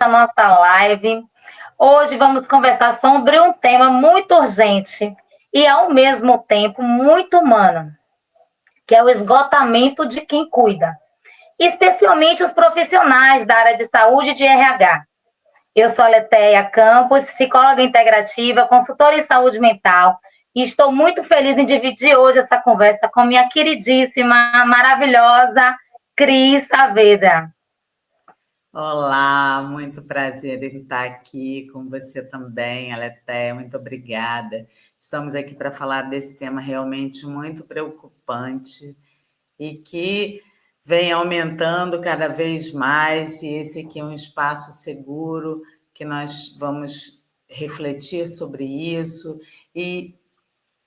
a nossa live. Hoje vamos conversar sobre um tema muito urgente e, ao mesmo tempo, muito humano, que é o esgotamento de quem cuida, especialmente os profissionais da área de saúde e de RH. Eu sou a Letéia Campos, psicóloga integrativa, consultora em saúde mental, e estou muito feliz em dividir hoje essa conversa com minha queridíssima, maravilhosa Cris Saavedra. Olá, muito prazer em estar aqui com você também, Aletheia, muito obrigada. Estamos aqui para falar desse tema realmente muito preocupante e que vem aumentando cada vez mais, e esse aqui é um espaço seguro que nós vamos refletir sobre isso e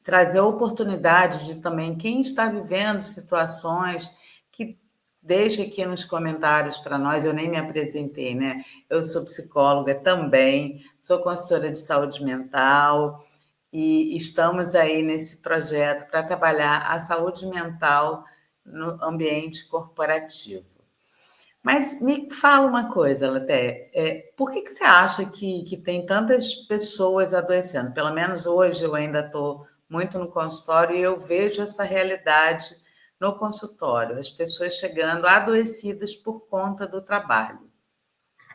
trazer a oportunidade de também quem está vivendo situações que deixe aqui nos comentários para nós. Eu nem me apresentei, né? Eu sou psicóloga também, sou consultora de saúde mental e estamos aí nesse projeto para trabalhar a saúde mental no ambiente corporativo. Mas me fala uma coisa, Laté, por que você acha que tem tantas pessoas adoecendo? Pelo menos hoje eu ainda estou muito no consultório e eu vejo essa realidade no consultório, as pessoas chegando adoecidas por conta do trabalho.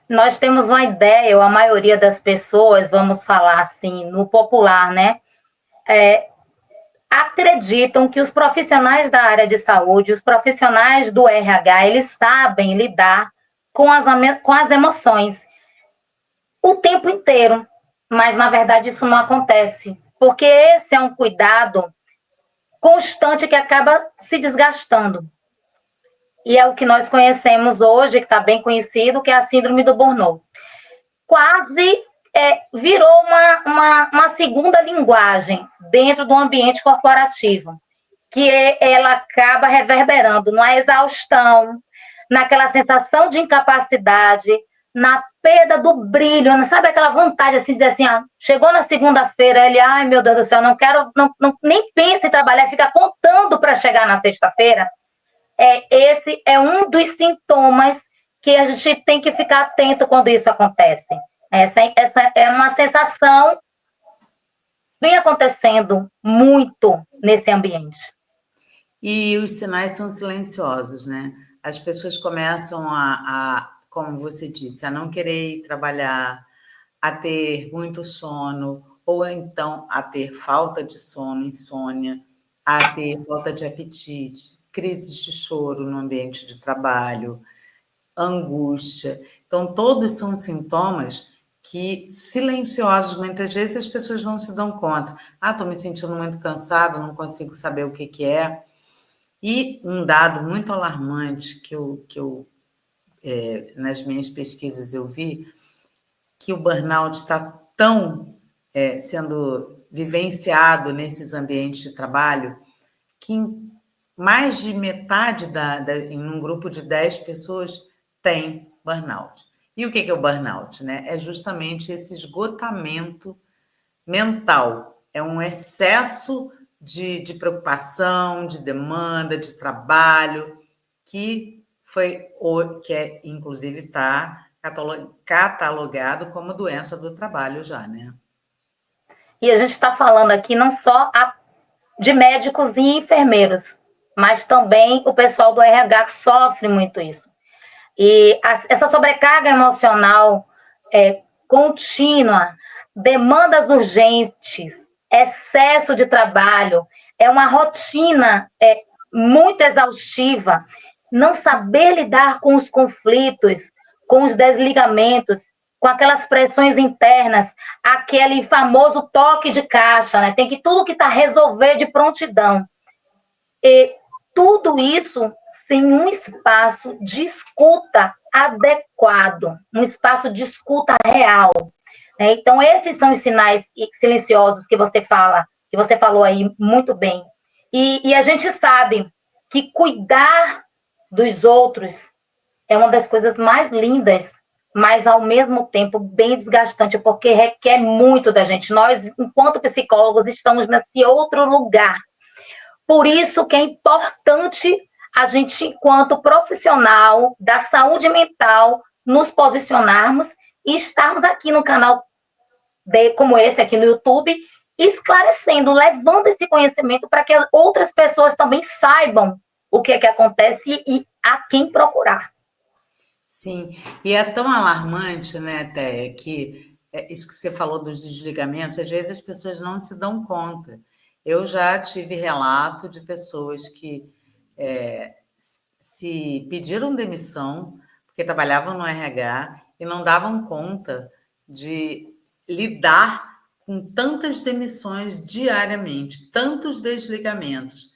Nós temos uma ideia, ou a maioria das pessoas, vamos falar assim, no popular, né? Acreditam que os profissionais da área de saúde, os profissionais do RH, eles sabem lidar com as emoções o tempo inteiro, mas na verdade isso não acontece, porque esse é um cuidado constante que acaba se desgastando. E é o que nós conhecemos hoje, que está bem conhecido, que é a síndrome do burnout. Quase virou uma segunda linguagem dentro do ambiente corporativo, que ela acaba reverberando numa exaustão, naquela sensação de incapacidade, na perda do brilho, sabe aquela vontade assim, de dizer assim, chegou na segunda-feira, ele, ai meu Deus do céu, não quero, nem pensa em trabalhar, fica contando para chegar na sexta-feira. Esse é um dos sintomas que a gente tem que ficar atento quando isso acontece. Essa é uma sensação vem acontecendo muito nesse ambiente. E os sinais são silenciosos, né? As pessoas começam como você disse, a não querer ir trabalhar, a ter muito sono, ou então a ter falta de sono, insônia, a ter falta de apetite, crises de choro no ambiente de trabalho, angústia. Então, todos são sintomas que, silenciosos, muitas vezes as pessoas não se dão conta. Estou me sentindo muito cansada, não consigo saber o que é. E um dado muito alarmante que nas minhas pesquisas eu vi, que o burnout está tão sendo vivenciado nesses ambientes de trabalho, que mais de metade em um grupo de 10 pessoas tem burnout. E o que é o burnout? Né? É justamente esse esgotamento mental, é um excesso de preocupação, de demanda, de trabalho, que inclusive está catalogado como doença do trabalho já, né? E a gente está falando aqui não só de médicos e enfermeiros, mas também o pessoal do RH sofre muito isso. E essa sobrecarga emocional contínua, demandas urgentes, excesso de trabalho, é uma rotina muito exaustiva. Não saber lidar com os conflitos, com os desligamentos, com aquelas pressões internas, aquele famoso toque de caixa, né? Tem que tudo que está resolver de prontidão. E tudo isso sem um espaço de escuta adequado, um espaço de escuta real. Né? Então, esses são os sinais silenciosos que você falou aí muito bem. E a gente sabe que cuidar dos outros é uma das coisas mais lindas, mas ao mesmo tempo bem desgastante, porque requer muito da gente. Nós, enquanto psicólogos, estamos nesse outro lugar. Por isso que é importante a gente, enquanto profissional da saúde mental, nos posicionarmos e estarmos aqui no canal como esse aqui no YouTube, esclarecendo, levando esse conhecimento para que outras pessoas também saibam o que é que acontece e a quem procurar. Sim, e é tão alarmante, né, Téia, que isso que você falou dos desligamentos, às vezes as pessoas não se dão conta. Eu já tive relato de pessoas que se pediram demissão porque trabalhavam no RH e não davam conta de lidar com tantas demissões diariamente, tantos desligamentos.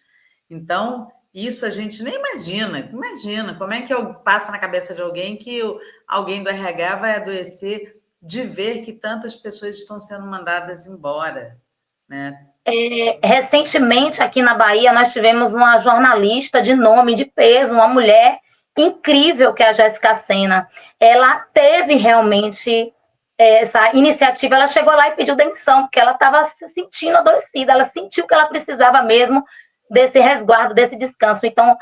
Então, isso a gente nem imagina. Imagina como é que passa na cabeça de alguém que alguém do RH vai adoecer de ver que tantas pessoas estão sendo mandadas embora, né? Recentemente, aqui na Bahia, nós tivemos uma jornalista de nome, de peso, uma mulher incrível, que é a Jéssica Sena. Ela teve realmente essa iniciativa, ela chegou lá e pediu demissão, porque ela estava se sentindo adoecida, ela sentiu que ela precisava mesmo desse resguardo, desse descanso. Então,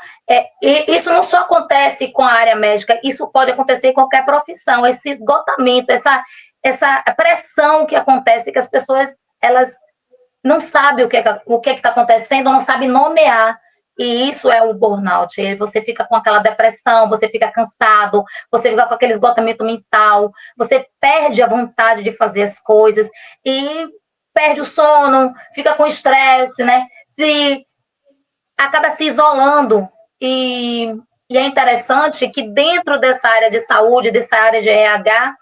isso não só acontece com a área médica, isso pode acontecer em qualquer profissão, esse esgotamento, essa pressão que acontece, que as pessoas, elas não sabe o que está acontecendo, não sabe nomear. E isso é o burnout. Você fica com aquela depressão, você fica cansado, você fica com aquele esgotamento mental, você perde a vontade de fazer as coisas e perde o sono, fica com estresse, né? Acaba se isolando. E é interessante que dentro dessa área de saúde, dessa área de RH,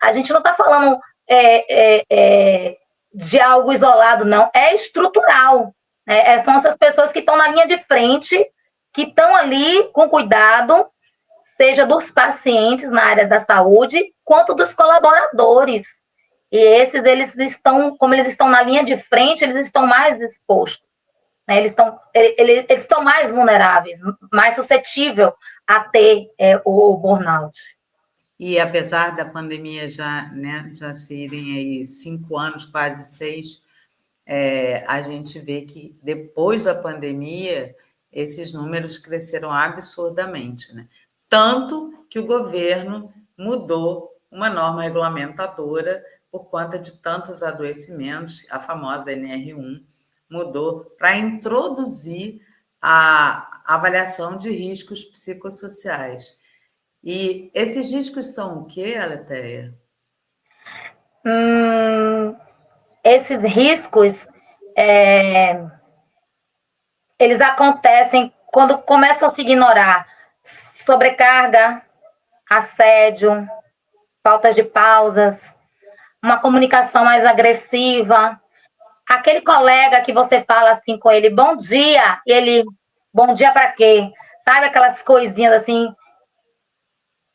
a gente não está falando de algo isolado, não. É estrutural. Né? São essas pessoas que estão na linha de frente, que estão ali com cuidado, seja dos pacientes na área da saúde, quanto dos colaboradores. E esses, eles estão, como eles estão na linha de frente, eles estão mais expostos. Né? Eles estão mais vulneráveis, mais suscetíveis a ter o burnout. E apesar da pandemia já, né, já serem aí 5 anos, quase 6, a gente vê que depois da pandemia esses números cresceram absurdamente, né? Tanto que o governo mudou uma norma regulamentadora por conta de tantos adoecimentos, a famosa NR1 mudou para introduzir a avaliação de riscos psicossociais. E esses riscos são o quê, Aletheia? Esses riscos, eles acontecem quando começam a se ignorar sobrecarga, assédio, falta de pausas, uma comunicação mais agressiva. Aquele colega que você fala assim com ele, bom dia, e ele, bom dia para quê? Sabe aquelas coisinhas assim,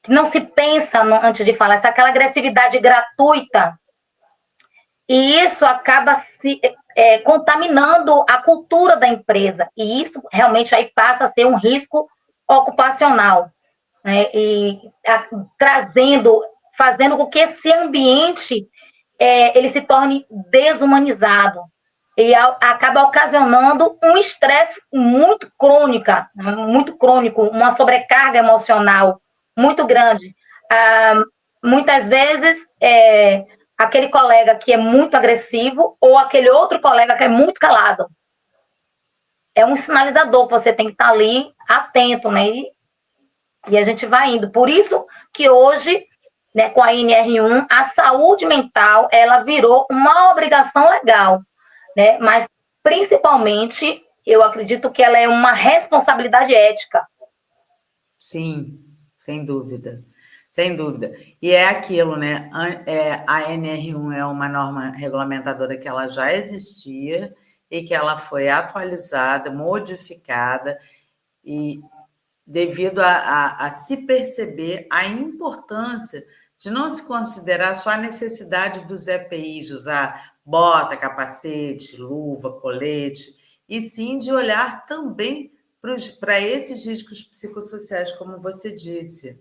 que não se pensa antes de falar, aquela agressividade gratuita. E isso acaba se contaminando a cultura da empresa. E isso realmente aí passa a ser um risco ocupacional. Né? E fazendo com que esse ambiente ele se torne desumanizado. E acaba ocasionando um estresse muito crônico, uma sobrecarga emocional muito grande. Muitas vezes, aquele colega que é muito agressivo ou aquele outro colega que é muito calado. É um sinalizador que você tem que estar ali atento, né? E a gente vai indo. Por isso que hoje, né, com a NR1, a saúde mental, ela virou uma obrigação legal, né? Mas, principalmente, eu acredito que ela é uma responsabilidade ética. Sim, sem dúvida. Sem dúvida. E é aquilo, né? A NR1 é uma norma regulamentadora que ela já existia e que ela foi atualizada, modificada, e devido a se perceber a importância de não se considerar só a necessidade dos EPIs, usar bota, capacete, luva, colete, e sim de olhar também para esses riscos psicossociais, como você disse,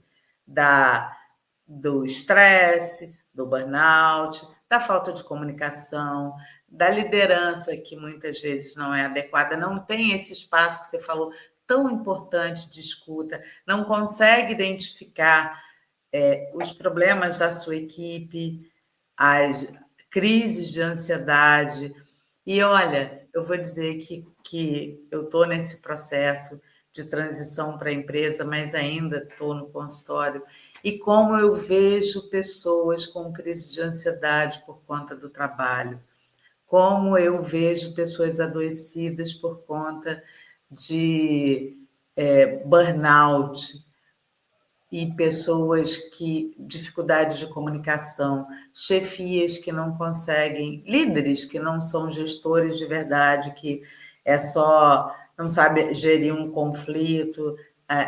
do estresse, do burnout, da falta de comunicação, da liderança que muitas vezes não é adequada, não tem esse espaço que você falou tão importante de escuta, não consegue identificar os problemas da sua equipe, as crises de ansiedade. E olha, eu vou dizer que eu estou nesse processo de transição para a empresa, mas ainda estou no consultório. E como eu vejo pessoas com crise de ansiedade por conta do trabalho, como eu vejo pessoas adoecidas por conta de burnout, e pessoas que dificuldade de comunicação, chefias que não conseguem, líderes que não são gestores de verdade, que não sabe gerir um conflito,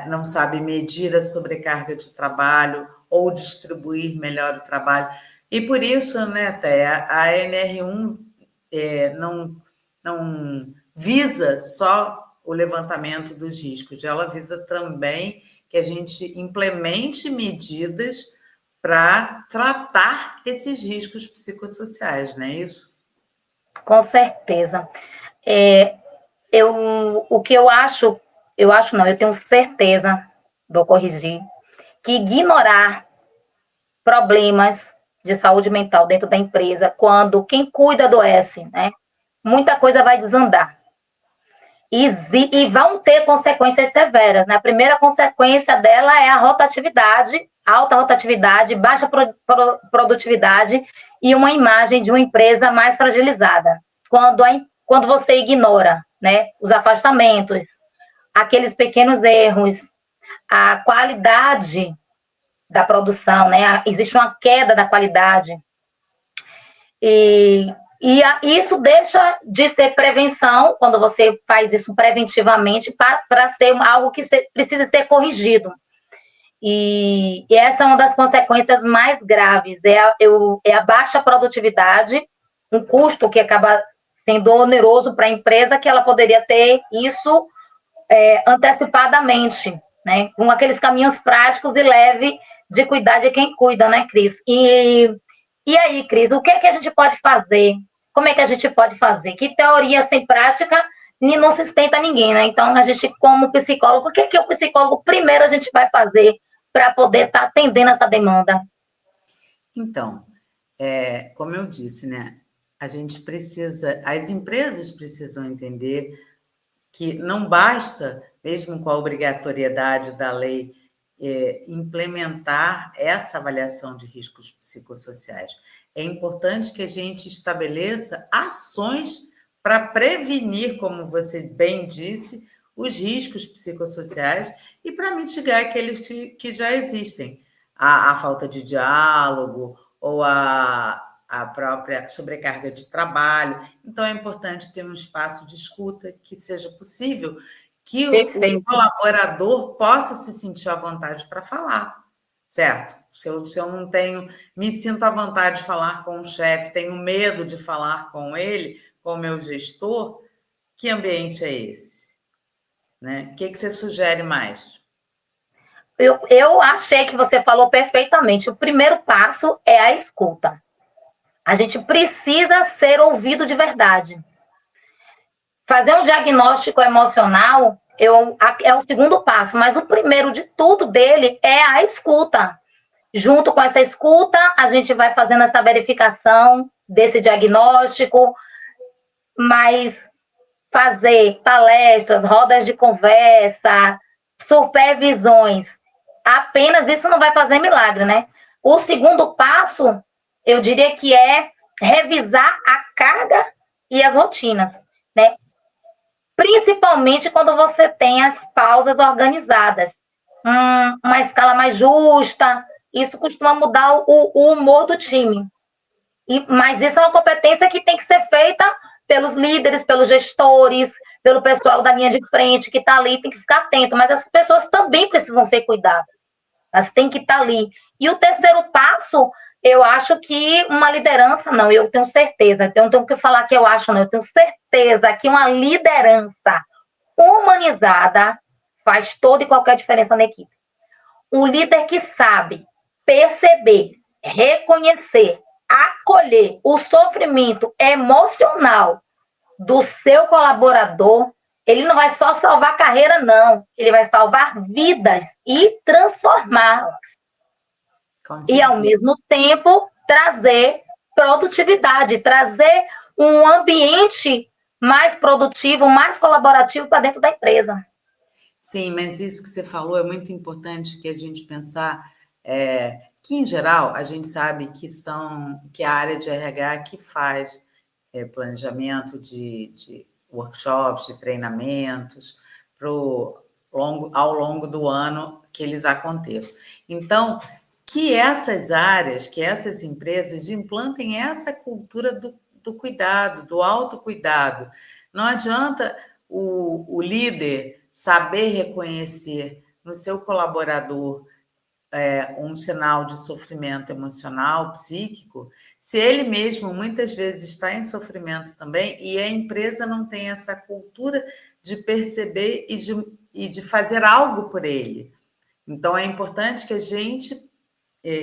não sabe medir a sobrecarga de trabalho ou distribuir melhor o trabalho. E por isso, né, Thea, a NR1 não visa só o levantamento dos riscos, ela visa também que a gente implemente medidas para tratar esses riscos psicossociais, não é isso? Com certeza. O que eu tenho certeza, vou corrigir, que ignorar problemas de saúde mental dentro da empresa, quando quem cuida adoece, né? Muita coisa vai desandar. E vão ter consequências severas, né? A primeira consequência dela é a rotatividade, alta rotatividade, baixa produtividade e uma imagem de uma empresa mais fragilizada. Quando você ignora, né, os afastamentos, aqueles pequenos erros, a qualidade da produção, né? Existe uma queda da qualidade. Isso deixa de ser prevenção, quando você faz isso preventivamente, para ser algo que precisa ser corrigido. E essa é uma das consequências mais graves, é a baixa produtividade, um custo que acaba sendo oneroso para a empresa, que ela poderia ter isso antecipadamente, né? Com aqueles caminhos práticos e leve de cuidar de quem cuida, né, Cris? E aí, Cris, o que é que a gente pode fazer? Como é que a gente pode fazer? Que teoria sem prática não sustenta ninguém, né? Então, a gente, como psicólogo, o que é que o psicólogo primeiro a gente vai fazer para poder estar atendendo essa demanda? Então, como eu disse, né? As empresas precisam entender que não basta, mesmo com a obrigatoriedade da lei, implementar essa avaliação de riscos psicossociais. É importante que a gente estabeleça ações para prevenir, como você bem disse, os riscos psicossociais e para mitigar aqueles que já existem. A falta de diálogo ou a própria sobrecarga de trabalho. Então, é importante ter um espaço de escuta que seja possível, que o colaborador possa se sentir à vontade para falar, certo? Se eu não me sinto à vontade de falar com o chefe, tenho medo de falar com ele, com o meu gestor, que ambiente é esse? Né? O que você sugere mais? Eu achei que você falou perfeitamente. O primeiro passo é a escuta. A gente precisa ser ouvido de verdade. Fazer um diagnóstico emocional é o segundo passo, mas o primeiro de tudo dele é a escuta. Junto com essa escuta, a gente vai fazendo essa verificação desse diagnóstico, mas fazer palestras, rodas de conversa, supervisões, apenas isso não vai fazer milagre, né? O segundo passo, eu diria que é revisar a carga e as rotinas, né? Principalmente quando você tem as pausas organizadas. Uma escala mais justa, isso costuma mudar o humor do time. Mas isso é uma competência que tem que ser feita pelos líderes, pelos gestores, pelo pessoal da linha de frente que está ali, tem que ficar atento. Mas as pessoas também precisam ser cuidadas. Elas têm que estar ali. E o terceiro passo, eu acho que uma liderança, não, eu tenho certeza, eu não tenho que falar que eu acho, não, eu tenho certeza que uma liderança humanizada faz toda e qualquer diferença na equipe. Um líder que sabe perceber, reconhecer, acolher o sofrimento emocional do seu colaborador, ele não vai só salvar a carreira, não. Ele vai salvar vidas e transformá-las. E, ao mesmo tempo, trazer produtividade, trazer um ambiente mais produtivo, mais colaborativo para dentro da empresa. Sim, mas isso que você falou é muito importante que a gente pensar que, em geral, a gente sabe que a área de RH que faz planejamento de workshops, de treinamentos, ao longo do ano que eles aconteçam. Então, que essas áreas, que essas empresas implantem essa cultura do cuidado, do autocuidado. Não adianta o líder saber reconhecer no seu colaborador um sinal de sofrimento emocional, psíquico, se ele mesmo muitas vezes está em sofrimento também e a empresa não tem essa cultura de perceber e de fazer algo por ele. Então, é importante que a gente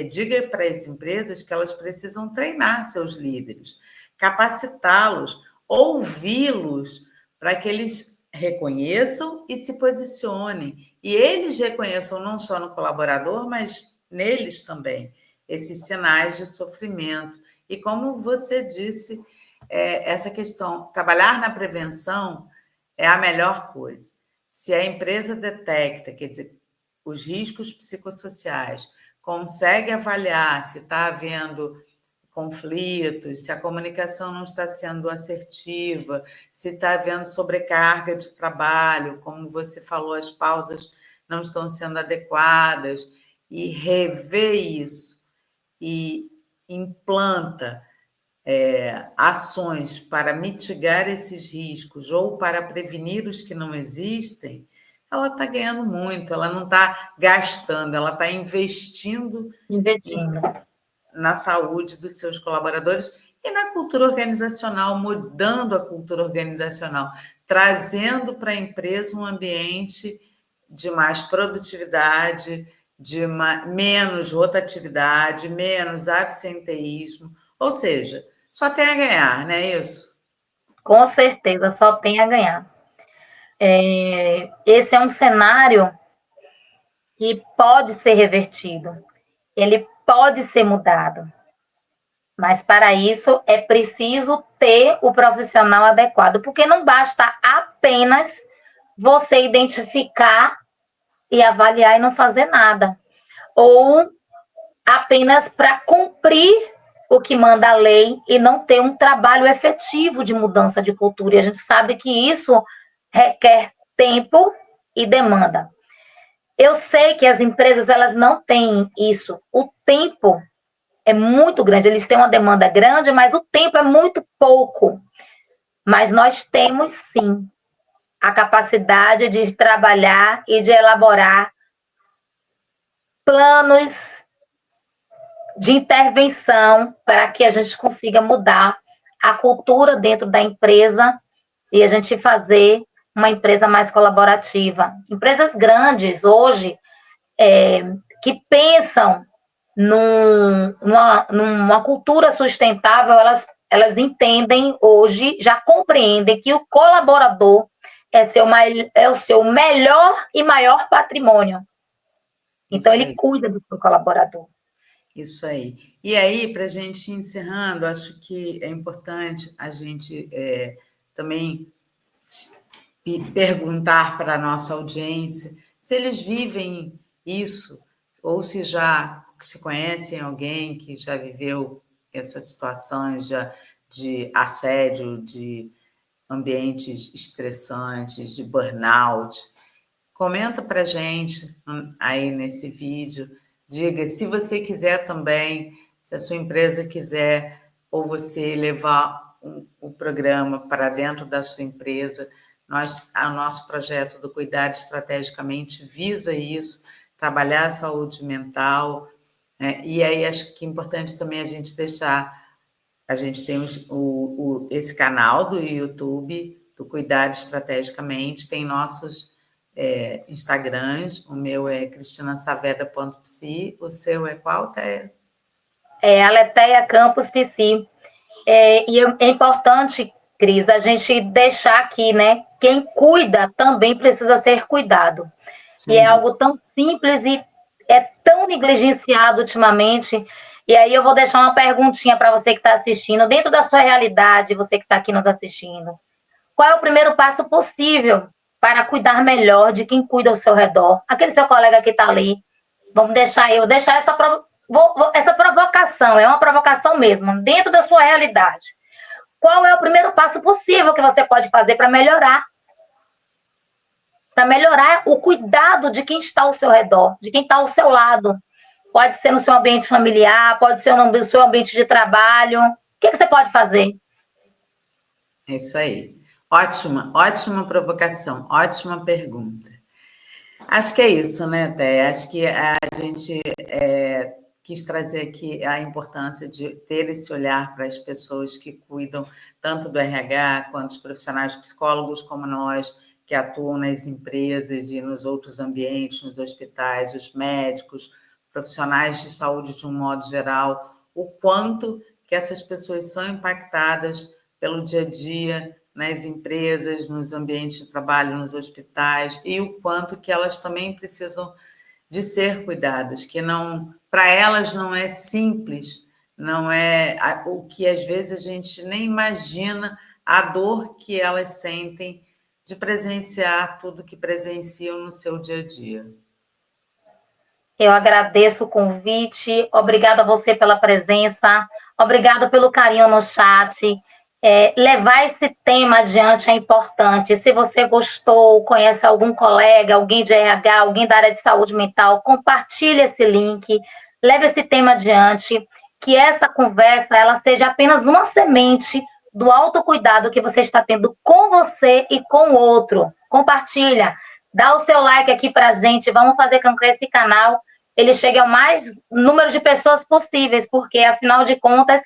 diga para as empresas que elas precisam treinar seus líderes, capacitá-los, ouvi-los, para que eles reconheçam e se posicionem. E eles reconheçam não só no colaborador, mas neles também, esses sinais de sofrimento. E como você disse, essa questão, trabalhar na prevenção é a melhor coisa. Se a empresa detecta, quer dizer, os riscos psicossociais, consegue avaliar se está havendo conflitos, se a comunicação não está sendo assertiva, se está havendo sobrecarga de trabalho, como você falou, as pausas não estão sendo adequadas, e rever isso e implanta ações para mitigar esses riscos ou para prevenir os que não existem, ela está ganhando muito, ela não está gastando, ela está investindo na saúde dos seus colaboradores e na cultura organizacional, mudando a cultura organizacional, trazendo para a empresa um ambiente de mais produtividade, de menos rotatividade, menos absenteísmo, ou seja, só tem a ganhar, não é isso? Com certeza, só tem a ganhar. Esse é um cenário que pode ser revertido, ele pode ser mudado, mas para isso é preciso ter o profissional adequado, porque não basta apenas você identificar e avaliar e não fazer nada, ou apenas para cumprir o que manda a lei e não ter um trabalho efetivo de mudança de cultura. E a gente sabe que isso requer tempo e demanda. Eu sei que as empresas elas não têm isso. O tempo é muito grande, eles têm uma demanda grande, mas o tempo é muito pouco. Mas nós temos sim a capacidade de trabalhar e de elaborar planos de intervenção para que a gente consiga mudar a cultura dentro da empresa e a gente fazer uma empresa mais colaborativa. Empresas grandes hoje que pensam numa cultura sustentável, elas entendem hoje, já compreendem que o colaborador é o seu melhor e maior patrimônio. Então, ele cuida do seu colaborador. Isso aí. E aí, para a gente ir encerrando, acho que é importante a gente também perguntar para a nossa audiência se eles vivem isso, ou se conhecem alguém que já viveu essas situações de assédio, de ambientes estressantes, de burnout. Comenta para a gente aí nesse vídeo. Diga, se você quiser também, se a sua empresa quiser, ou você levar o programa para dentro da sua empresa, o nosso projeto do Cuidar Estrategicamente visa isso, trabalhar a saúde mental, né? E aí acho que é importante também a gente deixar, a gente tem esse canal do YouTube, do Cuidar Estrategicamente, tem nossos Instagrams, o meu é cristinasaveda.psi, o seu é qual, Téia? Aletheia Campos Psi. E é importante, Cris, a gente deixar aqui, né? Quem cuida também precisa ser cuidado. Sim. E é algo tão simples é tão negligenciado ultimamente. E aí eu vou deixar uma perguntinha para você que está assistindo, dentro da sua realidade, você que está aqui nos assistindo. Qual é o primeiro passo possível para cuidar melhor de quem cuida ao seu redor? Aquele seu colega que está ali. Vamos deixar eu deixar essa provocação, é uma provocação mesmo, dentro da sua realidade. Qual é o primeiro passo possível que você pode fazer para melhorar? Para melhorar o cuidado de quem está ao seu redor, de quem está ao seu lado. Pode ser no seu ambiente familiar, pode ser no seu ambiente de trabalho. O que você pode fazer? É isso aí. Ótima provocação, ótima pergunta. Acho que é isso, né, Té? Acho que a gente quis trazer aqui a importância de ter esse olhar para as pessoas que cuidam tanto do RH quanto os profissionais psicólogos como nós, que atuam nas empresas e nos outros ambientes, nos hospitais, os médicos, profissionais de saúde de um modo geral, o quanto que essas pessoas são impactadas pelo dia a dia nas empresas, nos ambientes de trabalho, nos hospitais, e o quanto que elas também precisam de ser cuidadas, que não, para elas não é simples, não é o que às vezes a gente nem imagina a dor que elas sentem de presenciar tudo que presenciam no seu dia a dia. Eu agradeço o convite, obrigada a você pela presença, obrigada pelo carinho no chat. Levar esse tema adiante é importante. Se você gostou, conhece algum colega, alguém de RH, alguém da área de saúde mental, compartilhe esse link, leve esse tema adiante, que essa conversa ela seja apenas uma semente do autocuidado que você está tendo com você e com o outro. Compartilha, dá o seu like aqui para a gente, vamos fazer com que esse canal ele chegue ao mais número de pessoas possíveis, porque, afinal de contas,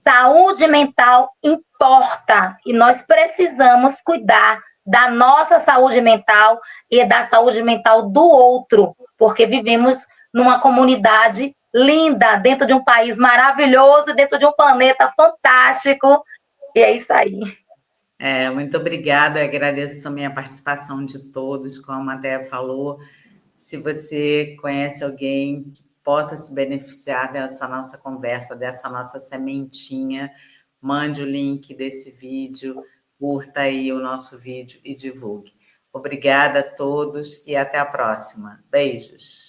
saúde mental importa e nós precisamos cuidar da nossa saúde mental e da saúde mental do outro, porque vivemos numa comunidade linda, dentro de um país maravilhoso, dentro de um planeta fantástico, e é isso aí. Muito obrigada, eu agradeço também a participação de todos, como a Débora falou. Se você conhece alguém que possa se beneficiar dessa nossa conversa, dessa nossa sementinha, mande o link desse vídeo, curta aí o nosso vídeo e divulgue. Obrigada a todos e até a próxima. Beijos.